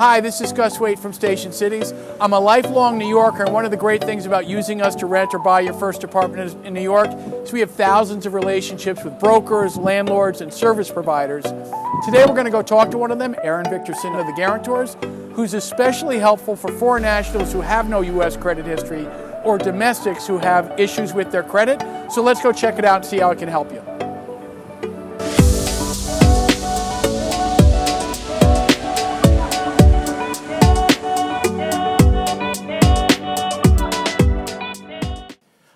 Hi, this is Gus Waite from Station Cities. I'm a lifelong New Yorker, and one of the great things about using us to rent or buy your first apartment in New York is we have thousands of relationships with brokers, landlords, and service providers. Today we're going to go talk to one of them, Aaron Victorson of the Guarantors, who's especially helpful for foreign nationals who have no U.S. credit history or domestics who have issues with their credit. So let's go check it out and see how it can help you.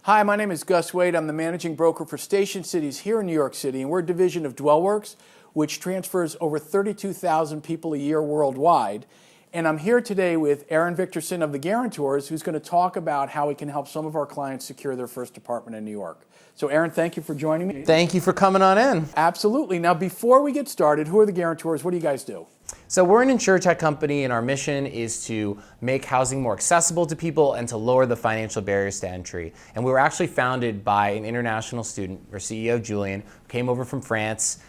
Hi, my name is Gus Waite. I'm the managing broker for Station Cities here in New York City, and we're a division of DwellWorks, which transfers over 32,000 people a year worldwide. And I'm here today with Aaron Victorson of the Guarantors, who's going to talk about how we can help some of our clients secure their first apartment in New York. So Aaron, thank you for joining me. Thank you for coming on in. Absolutely. Now, before we get started, who are the Guarantors? What do you guys do? So we're an insurtech company, and our mission is to make housing more accessible to people and to lower the financial barriers to entry. And we were actually founded by an international student, our CEO, Julian, who came over from France,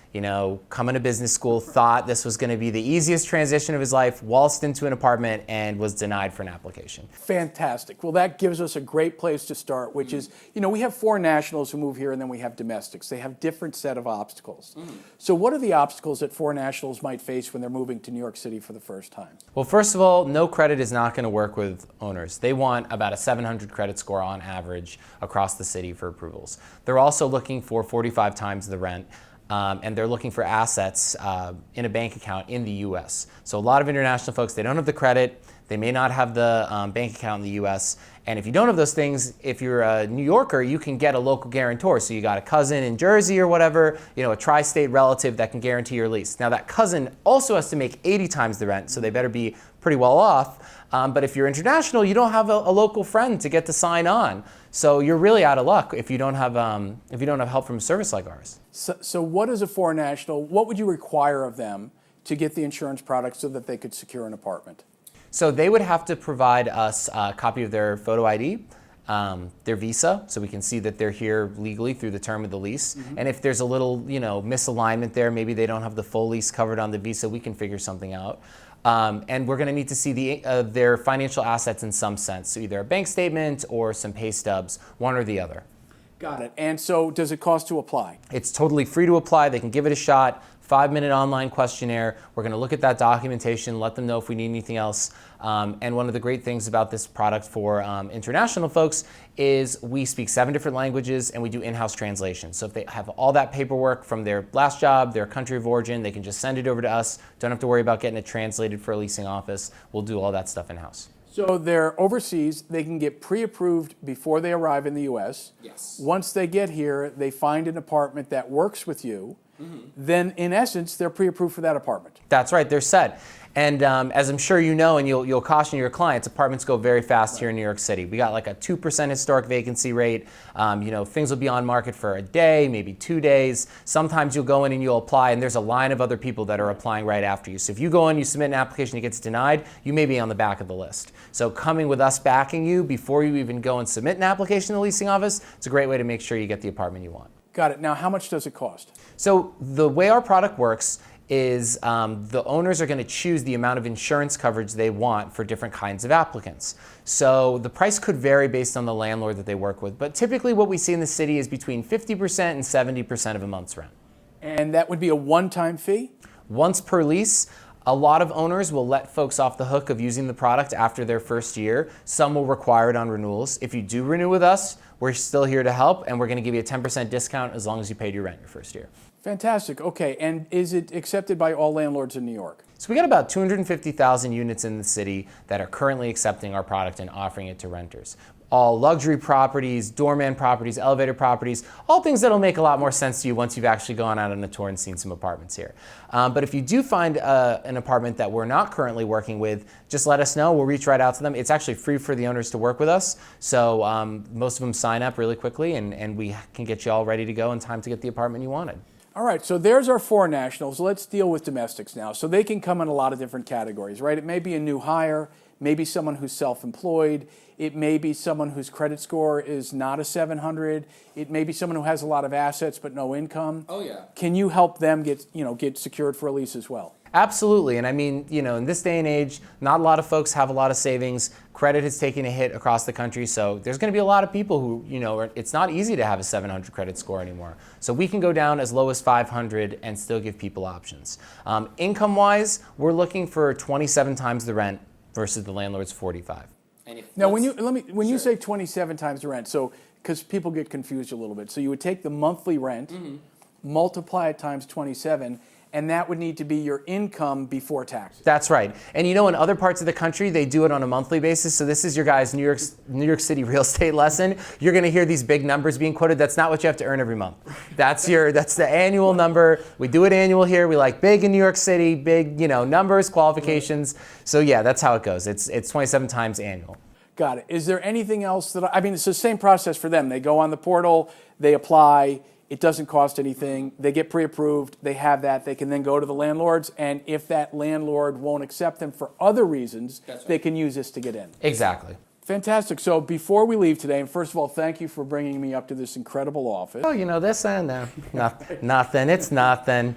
coming to business school, thought this was going to be the easiest transition of his life, waltzed into an apartment, and was denied for an application. Fantastic. Well, that gives us a great place to start, which is, we have foreign nationals who move here, and then we have domestics. They have different set of obstacles. So what are the obstacles that foreign nationals might face when they're moving to New York City for the first time? Well, first of all, no credit is not going to work with owners. They want about a 700 credit score on average across the city for approvals. They're also looking for 45 times the rent. And they're looking for assets in a bank account in the U.S. So a lot of international folks, they don't have the credit, they may not have the bank account in the U.S. And if you don't have those things, if you're a New Yorker, you can get a local guarantor. So you got a cousin in Jersey or whatever, a tri-state relative that can guarantee your lease. Now that cousin also has to make 80 times the rent, so they better be pretty well off. But if you're international, you don't have a local friend to get to sign on. So you're really out of luck if you don't have help from a service like ours. So what is a foreign national? What would you require of them to get the insurance product so that they could secure an apartment? So they would have to provide us a copy of their photo ID, their visa, so we can see that they're here legally through the term of the lease. And if there's a little, misalignment there, maybe they don't have the full lease covered on the visa, we can figure something out. And we're going to need to see their financial assets in some sense, so either a bank statement or some pay stubs, one or the other. Got it. And so does it cost to apply? It's totally free to apply. They can give it a shot. 5-minute online questionnaire. We're going to look at that documentation, let them know if we need anything else. And one of the great things about this product for international folks is we speak 7 different languages and we do in-house translation. So if they have all that paperwork from their last job, their country of origin, they can just send it over to us. Don't have to worry about getting it translated for a leasing office. We'll do all that stuff in-house. So they're overseas, they can get pre-approved before they arrive in the U.S. Yes. Once they get here, they find an apartment that works with you. Then in essence, they're pre-approved for that apartment. That's right, they're set. And as I'm sure you know, and you'll caution your clients, apartments go very fast here in New York City. We got like a 2% historic vacancy rate. Things will be on market for a day, maybe 2 days. Sometimes you'll go in and you'll apply, and there's a line of other people that are applying right after you. So if you go in, you submit an application, it gets denied, you may be on the back of the list. So coming with us backing you before you even go and submit an application to the leasing office, it's a great way to make sure you get the apartment you want. Got it. Now, how much does it cost? So the way our product works is the owners are going to choose the amount of insurance coverage they want for different kinds of applicants. So the price could vary based on the landlord that they work with, but typically what we see in the city is between 50% and 70% of a month's rent. And that would be a one-time fee? Once per lease. A lot of owners will let folks off the hook of using the product after their first year. Some will require it on renewals. If you do renew with us, we're still here to help, and we're going to give you a 10% discount as long as you paid your rent your first year. Fantastic. Okay, and is it accepted by all landlords in New York? So we got about 250,000 units in the city that are currently accepting our product and offering it to renters. All luxury properties, doorman properties, elevator properties, all things that'll make a lot more sense to you once you've actually gone out on a tour and seen some apartments here. But if you do find an apartment that we're not currently working with, just let us know. We'll reach right out to them. It's actually free for the owners to work with us. So most of them sign up really quickly, and we can get you all ready to go in time to get the apartment you wanted. All right, so there's our foreign nationals. Let's deal with domestics now. So they can come in a lot of different categories, right? It may be a new hire, maybe someone who's self-employed, it may be someone whose credit score is not a 700, it may be someone who has a lot of assets but no income. Oh yeah. Can you help them get secured for a lease as well? Absolutely. And I mean, in this day and age, not a lot of folks have a lot of savings. Credit has taken a hit across the country. So there's going to be a lot of people who, it's not easy to have a 700 credit score anymore. So we can go down as low as 500 and still give people options. Income-wise, we're looking for 27 times the rent versus the landlord's 45. Now, when you say 27 times the rent, so because people get confused a little bit, so you would take the monthly rent, multiply it times 27, and that would need to be your income before taxes. That's right. And in other parts of the country, they do it on a monthly basis. So this is your guys' New York City real estate lesson. You're going to hear these big numbers being quoted. That's not what you have to earn every month. That's the annual number. We do it annual here. We like big in New York City, big, numbers, qualifications. So yeah, that's how it goes. It's 27 times annual. Got it. Is there anything else it's the same process for them. They go on the portal, they apply. It doesn't cost anything. They get pre-approved. They have that. They can then go to the landlords, and if that landlord won't accept them for other reasons, they can use this to get in. Exactly. Fantastic. So before we leave today, and first of all, thank you for bringing me up to this incredible office. Oh, this and nothing. It's nothing.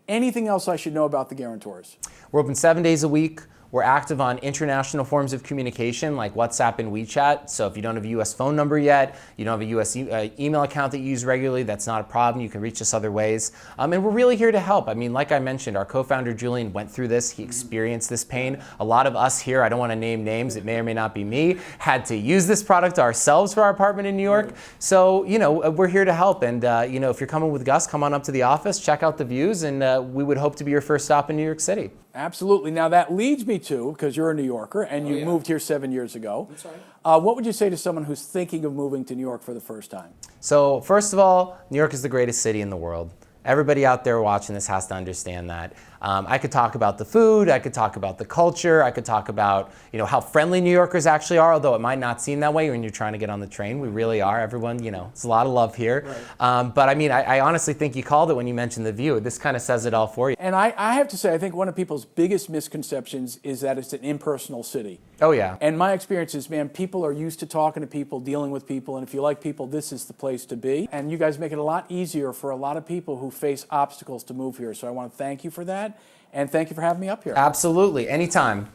Anything else I should know about the Guarantors? We're open 7 days a week. We're active on international forms of communication like WhatsApp and WeChat. So if you don't have a U.S. phone number yet, you don't have a U.S. email account that you use regularly, that's not a problem. You can reach us other ways. And we're really here to help. I mean, like I mentioned, our co-founder Julian went through this. He experienced this pain. A lot of us here, I don't want to name names, it may or may not be me, had to use this product ourselves for our apartment in New York. So, we're here to help. And, if you're coming with Gus, come on up to the office, check out the views, and we would hope to be your first stop in New York City. Absolutely. Now that leads me to, because you're a New Yorker and you moved here 7 years ago. That's right. What would you say to someone who's thinking of moving to New York for the first time? So first of all, New York is the greatest city in the world. Everybody out there watching this has to understand that. I could talk about the food, I could talk about the culture, I could talk about how friendly New Yorkers actually are, although it might not seem that way when you're trying to get on the train. We really are. Everyone, it's a lot of love here. Right. But I mean, I honestly think you called it when you mentioned the view. This kind of says it all for you. And I have to say, I think one of people's biggest misconceptions is that it's an impersonal city. Oh yeah. And my experience is, man, people are used to talking to people, dealing with people, and if you like people, this is the place to be. And you guys make it a lot easier for a lot of people who face obstacles to move here. So I want to thank you for that, and thank you for having me up here. Absolutely. Anytime.